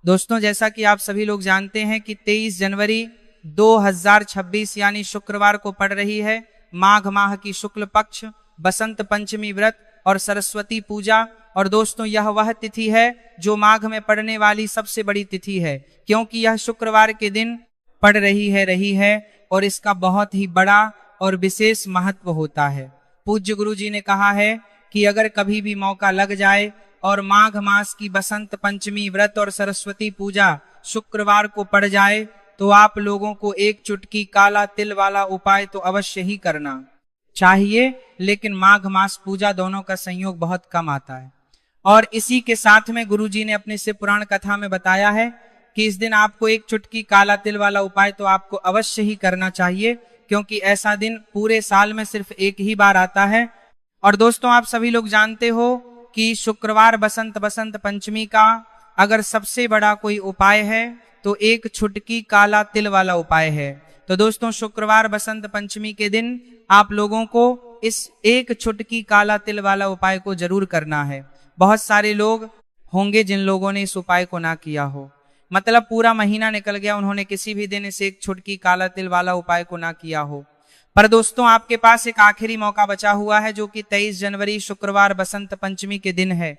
दोस्तों, जैसा कि आप सभी लोग जानते हैं कि 23 जनवरी 2026 यानी शुक्रवार को पड़ रही है माघ माह की शुक्ल पक्ष बसंत पंचमी व्रत और सरस्वती पूजा। और दोस्तों, यह वह तिथि है जो माघ में पड़ने वाली सबसे बड़ी तिथि है, क्योंकि यह शुक्रवार के दिन पड़ रही है और इसका बहुत ही बड़ा और विशेष महत्व होता है। पूज्य गुरु जी ने कहा है कि अगर कभी भी मौका लग जाए और माघ मास की बसंत पंचमी व्रत और सरस्वती पूजा शुक्रवार को पड़ जाए तो आप लोगों को एक चुटकी काला तिल वाला उपाय तो अवश्य ही करना चाहिए। लेकिन माघ मास पूजा दोनों का संयोग बहुत कम आता है। और इसी के साथ में गुरुजी ने अपने शिव पुराण कथा में बताया है कि इस दिन आपको एक चुटकी काला तिल वाला उपाय तो आपको अवश्य ही करना चाहिए, क्योंकि ऐसा दिन पूरे साल में सिर्फ एक ही बार आता है। और दोस्तों, आप सभी लोग जानते हो कि शुक्रवार बसंत पंचमी का अगर सबसे बड़ा कोई उपाय है तो एक चुटकी काला तिल वाला उपाय है। तो दोस्तों, शुक्रवार बसंत पंचमी के दिन आप लोगों को इस एक चुटकी काला तिल वाला उपाय को जरूर करना है। बहुत सारे लोग होंगे जिन लोगों ने इस उपाय को ना किया हो, मतलब पूरा महीना निकल गया, उन्होंने किसी भी दिन इस एक चुटकी काला तिल वाला उपाय को ना किया हो। पर दोस्तों, आपके पास एक आखिरी मौका बचा हुआ है जो कि 23 जनवरी शुक्रवार बसंत पंचमी के दिन है।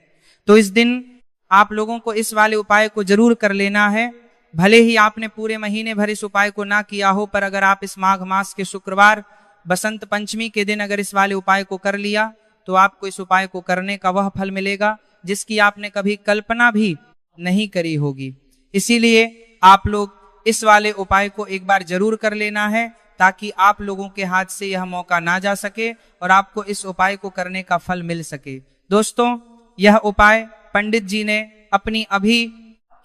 तो इस दिन आप लोगों को इस वाले उपाय को जरूर कर लेना है। भले ही आपने पूरे महीने भर इस उपाय को ना किया हो, पर अगर आप इस माघ मास के शुक्रवार बसंत पंचमी के दिन अगर इस वाले उपाय को कर लिया तो आपको इस उपाय को करने का वह फल मिलेगा जिसकी आपने कभी कल्पना भी नहीं करी होगी। इसीलिए आप लोग इस वाले उपाय को एक बार जरूर कर लेना है, ताकि आप लोगों के हाथ से यह मौका ना जा सके और आपको इस उपाय को करने का फल मिल सके। दोस्तों, यह उपाय पंडित जी ने अपनी अभी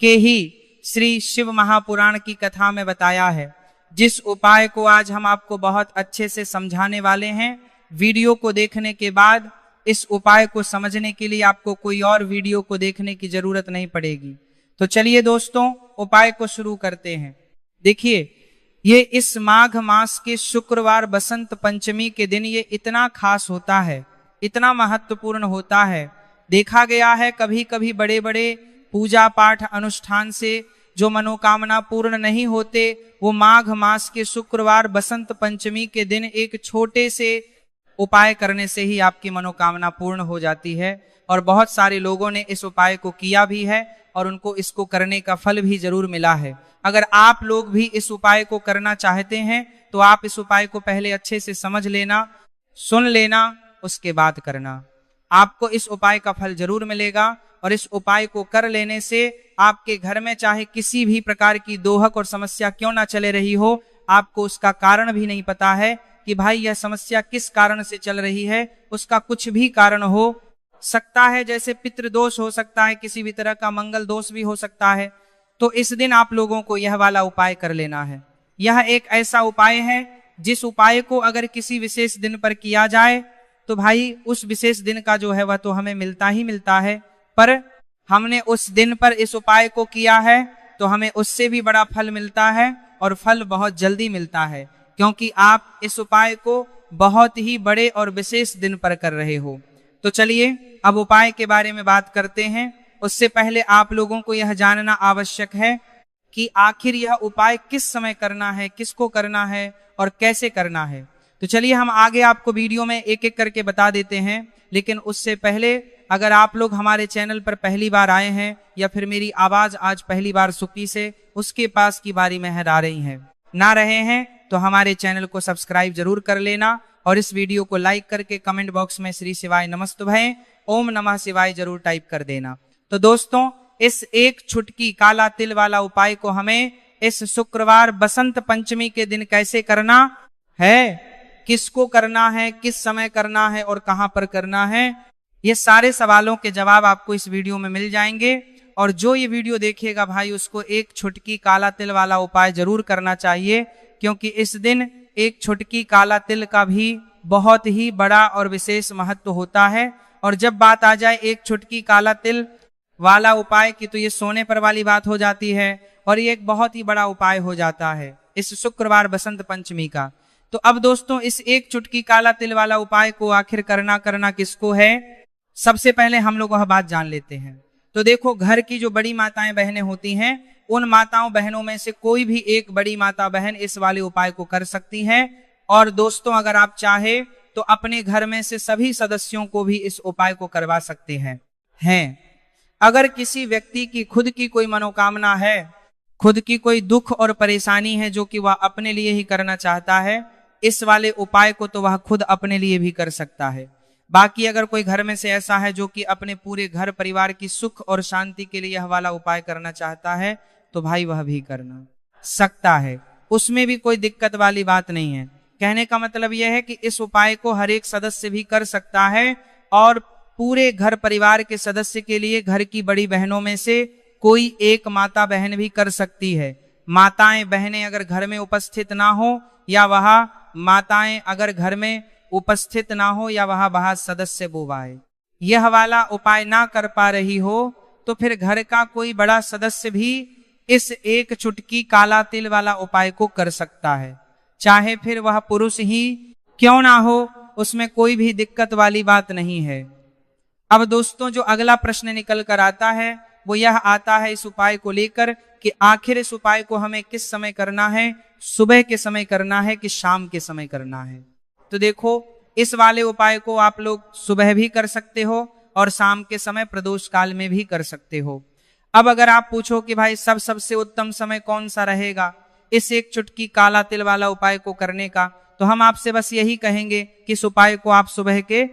के ही श्री शिव महापुराण की कथा में बताया है, जिस उपाय को आज हम आपको बहुत अच्छे से समझाने वाले हैं। वीडियो को देखने के बाद इस उपाय को समझने के लिए आपको कोई और वीडियो को देखने की जरूरत नहीं पड़ेगी। तो चलिए दोस्तों, उपाय को शुरू करते हैं। देखिए, ये इस माघ मास के शुक्रवार बसंत पंचमी के दिन ये इतना खास होता है, इतना महत्वपूर्ण होता है। देखा गया है कभी कभी बड़े बड़े पूजा पाठ अनुष्ठान से जो मनोकामना पूर्ण नहीं होते, वो माघ मास के शुक्रवार बसंत पंचमी के दिन एक छोटे से उपाय करने से ही आपकी मनोकामना पूर्ण हो जाती है। और बहुत सारे लोगों ने इस उपाय को किया भी है और उनको इसको करने का फल भी जरूर मिला है। अगर आप लोग भी इस उपाय को करना चाहते हैं तो आप इस उपाय को पहले अच्छे से समझ लेना, सुन लेना, उसके बाद करना। आपको इस उपाय का फल जरूर मिलेगा। और इस उपाय को कर लेने से आपके घर में चाहे किसी भी प्रकार की दोहक और समस्या क्यों ना चले रही हो, आपको उसका कारण भी नहीं पता है कि भाई यह समस्या किस कारण से चल रही है, उसका कुछ भी कारण हो सकता है। जैसे पितृदोष हो सकता है, किसी भी तरह का मंगल दोष भी हो सकता है। तो इस दिन आप लोगों को यह वाला उपाय कर लेना है। यह एक ऐसा उपाय है जिस उपाय को अगर किसी विशेष दिन पर किया जाए तो भाई उस विशेष दिन का जो है वह तो हमें मिलता ही मिलता है। पर हमने उस दिन पर इस उपाय को किया है तो हमें उससे भी बड़ा फल मिलता है, और फल बहुत जल्दी मिलता है, क्योंकि आप इस उपाय को बहुत ही बड़े और विशेष दिन पर कर रहे हो। तो चलिए अब उपाय के बारे में बात करते हैं। उससे पहले आप लोगों को यह जानना आवश्यक है कि आखिर यह उपाय किस समय करना है, किसको करना है और कैसे करना है। तो चलिए हम आगे आपको वीडियो में एक एक करके बता देते हैं। लेकिन उससे पहले अगर आप लोग हमारे चैनल पर पहली बार आए हैं या फिर मेरी आवाज आज पहली बार सुखी से उसके पास की बारी में हरा रही हैं ना रहे हैं, तो हमारे चैनल को सब्सक्राइब जरूर कर लेना और इस वीडियो को लाइक करके कमेंट बॉक्स में श्री शिवाय नमस्तुभय ओम नमः शिवाय जरूर टाइप कर देना। तो दोस्तों, इस एक चुटकी काला तिल वाला उपाय को हमें इस शुक्रवार बसंत पंचमी के दिन कैसे करना है, किसको करना है, किस समय करना है और कहां पर करना है, ये सारे सवालों के जवाब आपको इस वीडियो में मिल जाएंगे। और जो ये वीडियो देखेगा भाई उसको एक चुटकी काला तिल वाला उपाय जरूर करना चाहिए, क्योंकि इस दिन एक चुटकी काला तिल का भी बहुत ही बड़ा और विशेष महत्व होता है। और जब बात आ जाए एक चुटकी काला तिल वाला उपाय की तो ये सोने पर वाली बात हो जाती है और ये एक बहुत ही बड़ा उपाय हो जाता है इस शुक्रवार बसंत पंचमी का। तो अब दोस्तों, इस एक चुटकी काला तिल वाला उपाय को आखिर करना किसको है, सबसे पहले हम लोग वह बात जान लेते हैं। तो देखो, घर की जो बड़ी माताएं बहनें होती हैं, उन माताओं बहनों में से कोई भी एक बड़ी माता बहन इस वाले उपाय को कर सकती है। और दोस्तों, अगर आप चाहे तो अपने घर में से सभी सदस्यों को भी इस उपाय को करवा सकते हैं। अगर किसी व्यक्ति की खुद की कोई मनोकामना है, खुद की कोई दुख और परेशानी है जो कि वह अपने लिए ही करना चाहता है, इस वाले उपाय को तो वह खुद अपने लिए भी कर सकता है। बाकी अगर कोई घर में से ऐसा है जो कि अपने पूरे घर परिवार की सुख और शांति के लिए यह वाला उपाय करना चाहता है, तो भाई वह भी करना सकता है, उसमें भी कोई दिक्कत वाली बात नहीं है। कहने का मतलब यह है कि इस उपाय को हर एक सदस्य भी कर सकता है और पूरे घर परिवार के सदस्य के लिए घर की बड़ी बहनों में से कोई एक माता बहन भी कर सकती है। माताएं बहनें अगर घर में उपस्थित ना हो, या वह माताएं अगर घर में उपस्थित ना हो, या वह बाहर सदस्य बुवाए, यह वाला उपाय ना कर पा रही हो, तो फिर घर का कोई बड़ा सदस्य भी इस एक चुटकी काला तिल वाला उपाय को कर सकता है, चाहे फिर वह पुरुष ही क्यों ना हो, उसमें कोई भी दिक्कत वाली बात नहीं है। अब दोस्तों, जो अगला प्रश्न निकल कर आता है वो यह आता है इस उपाय को लेकर कि आखिर इस उपाय को हमें किस समय करना है, सुबह के समय करना है कि शाम के समय करना है। तो देखो, इस वाले उपाय को आप लोग सुबह भी कर सकते हो और शाम के समय प्रदोष काल में भी कर सकते हो। अब अगर आप पूछो कि भाई सबसे उत्तम समय कौन सा रहेगा इस एक चुटकी काला तिल वाला उपाय को करने का, तो हम आपसे बस यही कहेंगे कि इस उपाय को आप सुबह के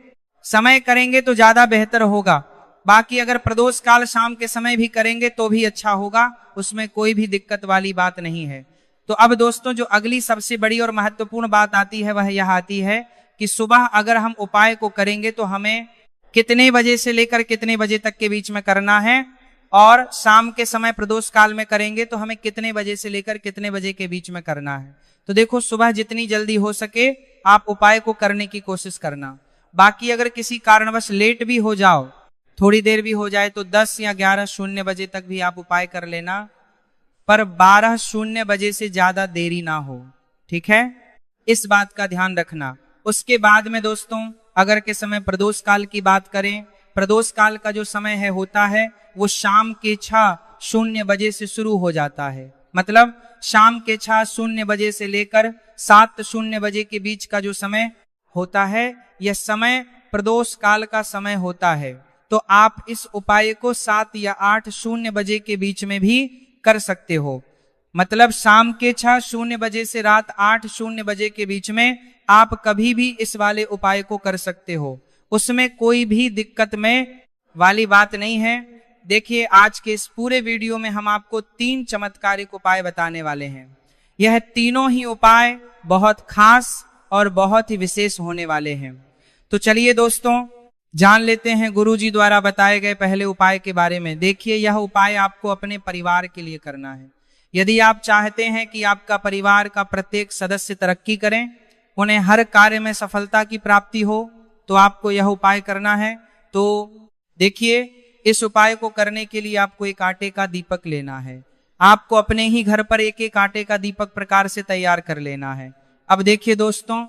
समय करेंगे तो ज्यादा बेहतर होगा। बाकी अगर प्रदोष काल शाम के समय भी करेंगे तो भी अच्छा होगा, उसमें कोई भी दिक्कत वाली बात नहीं है। तो अब दोस्तों, जो अगली सबसे बड़ी और महत्वपूर्ण बात आती है वह यह आती है कि सुबह अगर हम उपाय को करेंगे तो हमें कितने बजे से लेकर कितने बजे तक के बीच में करना है, और शाम के समय प्रदोष काल में करेंगे तो हमें कितने बजे से लेकर कितने बजे के बीच में करना है। तो देखो, सुबह जितनी जल्दी हो सके आप उपाय को करने की कोशिश करना। बाकी अगर किसी कारणवश लेट भी हो जाओ, थोड़ी देर भी हो जाए, तो 10 या 11:00 बजे तक भी आप उपाय कर लेना, पर 12:00 बजे से ज्यादा देरी ना हो, ठीक है, इस बात का ध्यान रखना। उसके बाद में दोस्तों, अगर के समय प्रदोष काल की बात करें, प्रदोष काल का जो समय है होता है वो शाम के 6:00 बजे से शुरू हो जाता है। मतलब शाम के 6:00 बजे से लेकर 7:00 बजे के बीच का जो समय होता है, यह समय प्रदोष काल का समय होता है। तो आप इस उपाय को 7 या 8:00 बजे के बीच में भी कर सकते हो। मतलब शाम के 6:00 बजे से रात 8:00 बजे के बीच में आप कभी भी इस वाले उपाय को कर सकते हो, उसमें कोई भी दिक्कत में वाली बात नहीं है। देखिए, आज के इस पूरे वीडियो में हम आपको 3 चमत्कारिक उपाय बताने वाले हैं। यह तीनों ही उपाय बहुत खास और बहुत ही विशेष होने वाले हैं। तो चलिए दोस्तों, जान लेते हैं गुरुजी द्वारा बताए गए पहले उपाय के बारे में। देखिए, यह उपाय आपको अपने परिवार के लिए करना है। यदि आप चाहते हैं कि आपका परिवार का प्रत्येक सदस्य तरक्की करें, उन्हें हर कार्य में सफलता की प्राप्ति हो, तो आपको यह उपाय करना है। तो देखिए, इस उपाय को करने के लिए आपको एक आटे का दीपक लेना है। आपको अपने ही घर पर एक एक आटे का दीपक प्रकार से तैयार कर लेना है। अब देखिए दोस्तों,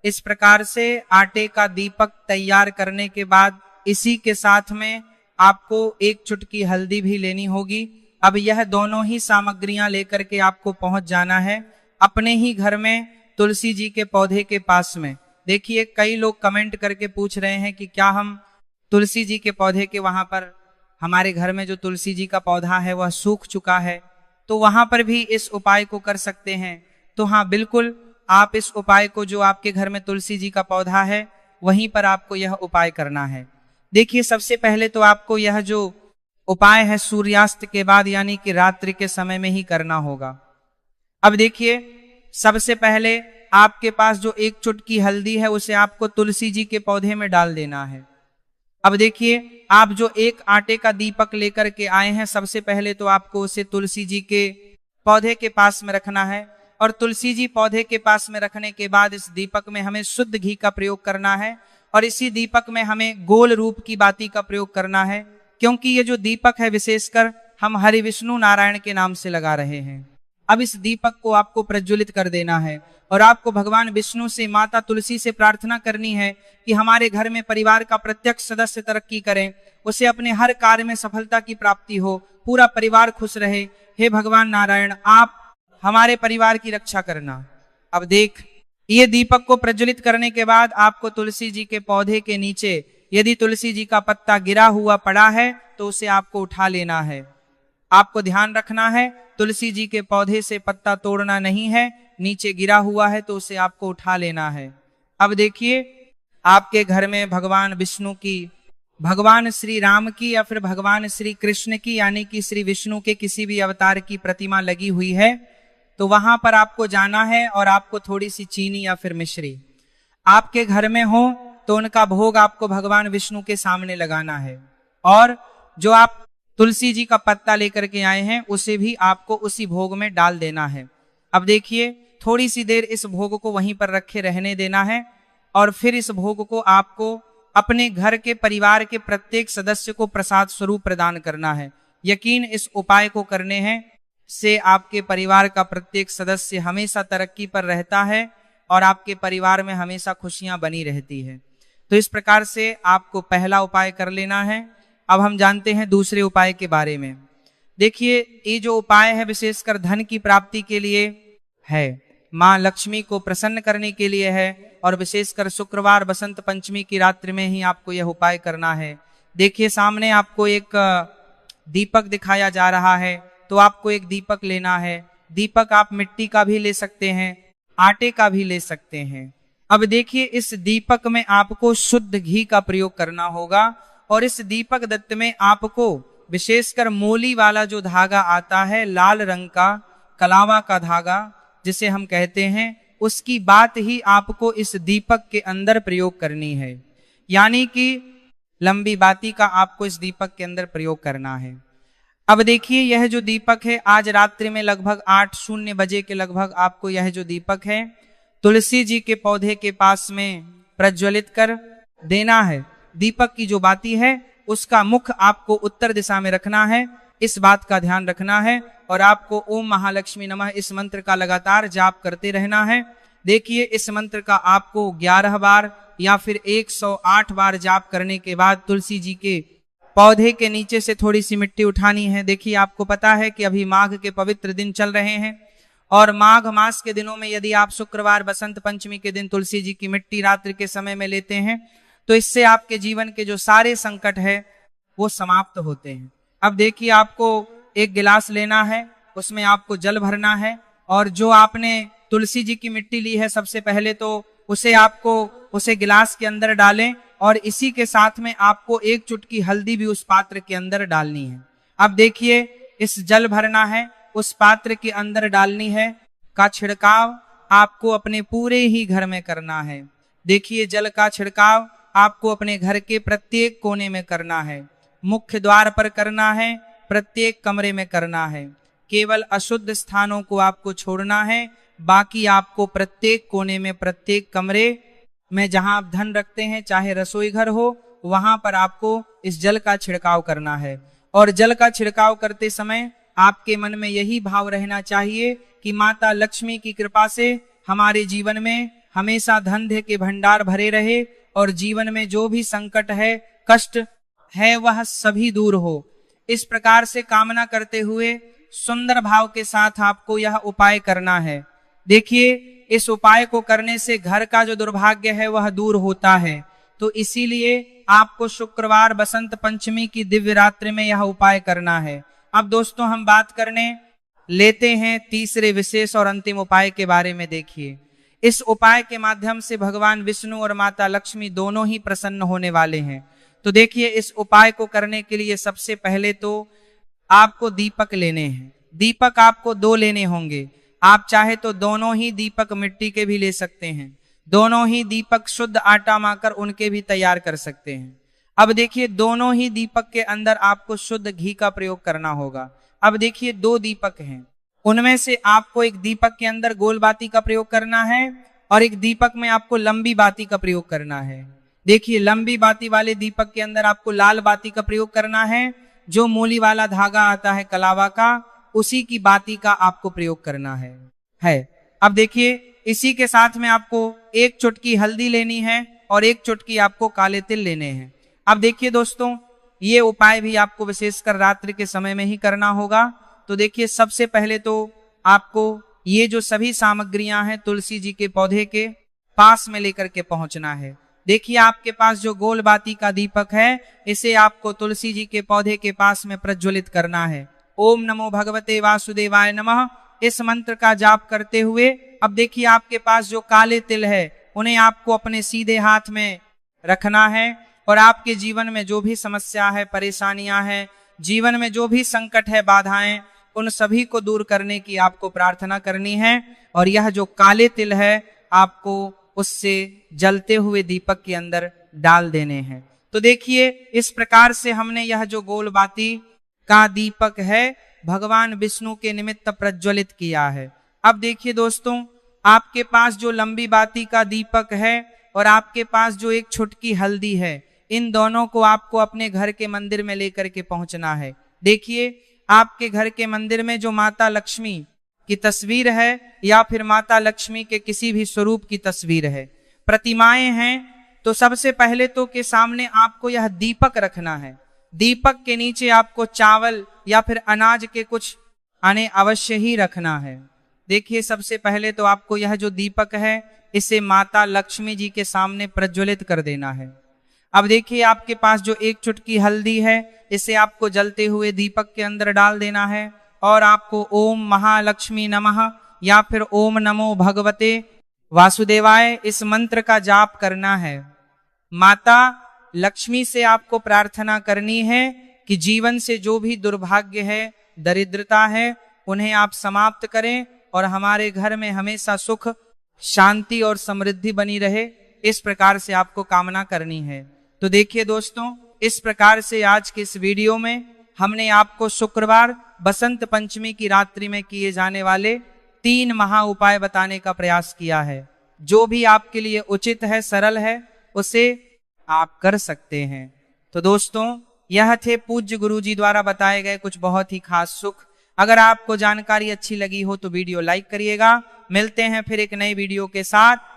इस प्रकार से आटे का दीपक तैयार करने के बाद इसी के साथ में आपको एक चुटकी हल्दी भी लेनी होगी। अब यह दोनों ही सामग्रियां लेकर के आपको पहुंच जाना है अपने ही घर में तुलसी जी के पौधे के पास में। देखिए, कई लोग कमेंट करके पूछ रहे हैं कि क्या हम तुलसी जी के पौधे के वहां पर, हमारे घर में जो तुलसी जी का पौधा है वह सूख चुका है, तो वहां पर भी इस उपाय को कर सकते हैं। तो हाँ, बिल्कुल, आप इस उपाय को, जो आपके घर में तुलसी जी का पौधा है वहीं पर आपको यह उपाय करना है। देखिए, सबसे पहले तो आपको यह जो उपाय है सूर्यास्त के बाद यानी कि रात्रि के समय में ही करना होगा। अब देखिए, सबसे पहले आपके पास जो एक चुटकी हल्दी है उसे आपको तुलसी जी के पौधे में डाल देना है। अब देखिए, आप जो एक आटे का दीपक लेकर के आए हैं, सबसे पहले तो आपको उसे तुलसी जी के पौधे के पास में रखना है। और तुलसी जी पौधे के पास में रखने के बाद इस दीपक में हमें शुद्ध घी का प्रयोग करना है, और इसी दीपक में हमें गोल रूप की बाती का प्रयोग करना है, क्योंकि ये जो दीपक है विशेषकर हम हरि विष्णु नारायण के नाम से लगा रहे हैं। अब इस दीपक को आपको प्रज्वलित कर देना है और आपको भगवान विष्णु से, माता तुलसी से प्रार्थना करनी है कि हमारे घर में परिवार का प्रत्येक सदस्य तरक्की करे, उसे अपने हर कार्य में सफलता की प्राप्ति हो, पूरा परिवार खुश रहे। हे भगवान नारायण, आप हमारे परिवार की रक्षा करना। अब देख, ये दीपक को प्रज्वलित करने के बाद आपको तुलसी जी के पौधे के नीचे यदि तुलसी जी का पत्ता गिरा हुआ पड़ा है तो उसे आपको उठा लेना है। आपको ध्यान रखना है, तुलसी जी के पौधे से पत्ता तोड़ना नहीं है, नीचे गिरा हुआ है तो उसे आपको उठा लेना है। अब देखिए, आपके घर में भगवान विष्णु की, भगवान श्री राम की या फिर भगवान श्री कृष्ण की यानी कि श्री विष्णु के किसी भी अवतार की प्रतिमा लगी हुई है, तो वहां पर आपको जाना है और आपको थोड़ी सी चीनी या फिर मिश्री आपके घर में हो तो उनका भोग आपको भगवान विष्णु के सामने लगाना है। और जो आप तुलसी जी का पत्ता लेकर के आए हैं उसे भी आपको उसी भोग में डाल देना है। अब देखिए, थोड़ी सी देर इस भोग को वहीं पर रखे रहने देना है और फिर इस भोग को आपको अपने घर के परिवार के प्रत्येक सदस्य को प्रसाद स्वरूप प्रदान करना है। यकीन इस उपाय को करने हैं से आपके परिवार का प्रत्येक सदस्य हमेशा तरक्की पर रहता है और आपके परिवार में हमेशा खुशियां बनी रहती है। तो इस प्रकार से आपको पहला उपाय कर लेना है। अब हम जानते हैं दूसरे उपाय के बारे में। देखिए, ये जो उपाय है विशेषकर धन की प्राप्ति के लिए है, माँ लक्ष्मी को प्रसन्न करने के लिए है और विशेषकर शुक्रवार बसंत पंचमी की रात्रि में ही आपको यह उपाय करना है। देखिए, सामने आपको एक दीपक दिखाया जा रहा है, तो आपको एक दीपक लेना है। दीपक आप मिट्टी का भी ले सकते हैं, आटे का भी ले सकते हैं। अब देखिए, इस दीपक में आपको शुद्ध घी का प्रयोग करना होगा और इस दीपक दत्त में आपको विशेषकर मोली वाला जो धागा आता है, लाल रंग का कलावा का धागा जिसे हम कहते हैं, उसकी बात ही आपको इस दीपक के अंदर प्रयोग करनी है। यानी कि लंबी बाती का आपको इस दीपक के अंदर प्रयोग करना है। अब देखिए, यह जो दीपक है आज रात्रि में लगभग 8:00 बजे के लगभग आपको यह जो दीपक है तुलसी जी के पौधे के पास में प्रज्वलित कर देना है। दीपक की जो बाती है उसका मुख आपको उत्तर दिशा में रखना है, इस बात का ध्यान रखना है और आपको ओम महालक्ष्मी नमः इस मंत्र का लगातार जाप करते रहना है। देखिए, इस मंत्र का आपको 11 बार या फिर 108 बार जाप करने के बाद तुलसी जी के पौधे के नीचे से थोड़ी सी मिट्टी उठानी है। देखिए, आपको पता है कि अभी माघ के पवित्र दिन चल रहे हैं और माघ मास के दिनों में यदि आप शुक्रवार बसंत पंचमी के दिन तुलसी जी की मिट्टी रात्रि के समय में लेते हैं तो इससे आपके जीवन के जो सारे संकट है वो समाप्त होते हैं। अब देखिए, आपको एक गिलास लेना है, उसमें आपको जल भरना है और जो आपने तुलसी जी की मिट्टी ली है सबसे पहले तो उसे गिलास के अंदर डालें और इसी के साथ में आपको एक चुटकी हल्दी भी उस पात्र के अंदर डालनी है। अब देखिए, इस जल भरना है, उस पात्र के अंदर डालनी है, का छिड़काव आपको अपने पूरे ही घर में करना है। देखिए, जल का छिड़काव आपको अपने घर के प्रत्येक कोने में करना है, मुख्य द्वार पर करना है, प्रत्येक कमरे में करना है। केवल अशुद्ध स्थानों को आपको छोड़ना है, बाकी आपको प्रत्येक कोने में, प्रत्येक कमरे में जहां आप धन रखते हैं, चाहे रसोई घर हो, वहां पर आपको इस जल का छिड़काव करना है। और जल का छिड़काव करते समय आपके मन में यही भाव रहना चाहिए कि माता लक्ष्मी की कृपा से हमारे जीवन में हमेशा धन के भंडार भरे रहे और जीवन में जो भी संकट है, कष्ट है, वह सभी दूर हो। इस प्रकार से कामना करते हुए सुंदर भाव के साथ आपको यह उपाय करना है। देखिए, इस उपाय को करने से घर का जो दुर्भाग्य है वह दूर होता है, तो इसीलिए आपको शुक्रवार बसंत पंचमी की दिव्य रात्रि में यह उपाय करना है। अब दोस्तों, हम बात करने लेते हैं तीसरे विशेष और अंतिम उपाय के बारे में। देखिए, इस उपाय के माध्यम से भगवान विष्णु और माता लक्ष्मी दोनों ही प्रसन्न होने वाले हैं। तो देखिए, इस उपाय को करने के लिए सबसे पहले तो आपको दीपक लेने हैं। दीपक आपको 2 लेने होंगे। आप चाहे तो दोनों ही दीपक मिट्टी के भी ले सकते हैं, दोनों ही दीपक शुद्ध आटा माकर उनके भी तैयार कर सकते हैं। अब देखिए, दोनों ही दीपक के अंदर आपको शुद्ध घी का प्रयोग करना होगा। अब देखिए, 2 दीपक हैं, उनमें से आपको एक दीपक के अंदर गोल बाती का प्रयोग करना है और एक दीपक में आपको लंबी बाती का प्रयोग करना है। देखिए, लंबी बाती वाले दीपक के अंदर आपको लाल बाती का प्रयोग करना है, जो मूली वाला धागा आता है कलावा का, उसी की बाती का आपको प्रयोग करना है। अब देखिए, इसी के साथ में आपको एक चुटकी हल्दी लेनी है और एक चुटकी आपको काले तिल लेने हैं। अब देखिए दोस्तों, ये उपाय भी आपको विशेषकर रात्रि के समय में ही करना होगा। तो देखिए, सबसे पहले तो आपको ये जो सभी सामग्रियां हैं तुलसी जी के पौधे के पास में लेकर के पहुंचना है। देखिए, आपके पास जो गोल बाती का दीपक है, इसे आपको तुलसी जी के पौधे के पास में प्रज्वलित करना है। ओम नमो भगवते वासुदेवाय नमः इस मंत्र का जाप करते हुए अब देखिए, आपके पास जो काले तिल है उन्हें आपको अपने सीधे हाथ में रखना है और आपके जीवन में जो भी समस्या है, परेशानियां हैं, जीवन में जो भी संकट है, बाधाएं, उन सभी को दूर करने की आपको प्रार्थना करनी है। और यह जो काले तिल है आपको उससे जलते हुए दीपक के अंदर डाल देने हैं। तो देखिए, इस प्रकार से हमने यह जो गोल बाती का दीपक है भगवान विष्णु के निमित्त प्रज्वलित किया है। अब देखिए दोस्तों, आपके पास जो लंबी बाती का दीपक है और आपके पास जो एक छुटकी हल्दी है, इन दोनों को आपको अपने घर के मंदिर में लेकर के पहुंचना है। देखिए, आपके घर के मंदिर में जो माता लक्ष्मी की तस्वीर है या फिर माता लक्ष्मी के किसी भी स्वरूप की तस्वीर है, प्रतिमाएं हैं, तो सबसे पहले तो के सामने आपको यह दीपक रखना है। दीपक के नीचे आपको चावल या फिर अनाज के कुछ आने अवश्य ही रखना है। देखिए, सबसे पहले तो आपको यह जो दीपक है इसे माता लक्ष्मी जी के सामने प्रज्वलित कर देना है। अब देखिए, आपके पास जो एक चुटकी हल्दी है इसे आपको जलते हुए दीपक के अंदर डाल देना है और आपको ओम महालक्ष्मी नमः या फिर ओम नमो भगवते वासुदेवाय इस मंत्र का जाप करना है। माता लक्ष्मी से आपको प्रार्थना करनी है कि जीवन से जो भी दुर्भाग्य है, दरिद्रता है, उन्हें आप समाप्त करें और हमारे घर में हमेशा सुख, शांति और समृद्धि बनी रहे। इस प्रकार से आपको कामना करनी है। तो देखिए दोस्तों, इस प्रकार से आज के इस वीडियो में हमने आपको शुक्रवार बसंत पंचमी की रात्रि में किए जाने वाले 3 महा उपाय बताने का प्रयास किया है। जो भी आपके लिए उचित है, सरल है, उसे आप कर सकते हैं। तो दोस्तों, यह थे पूज्य गुरु जी द्वारा बताए गए कुछ बहुत ही खास सुख। अगर आपको जानकारी अच्छी लगी हो तो वीडियो लाइक करिएगा। मिलते हैं फिर एक नई वीडियो के साथ।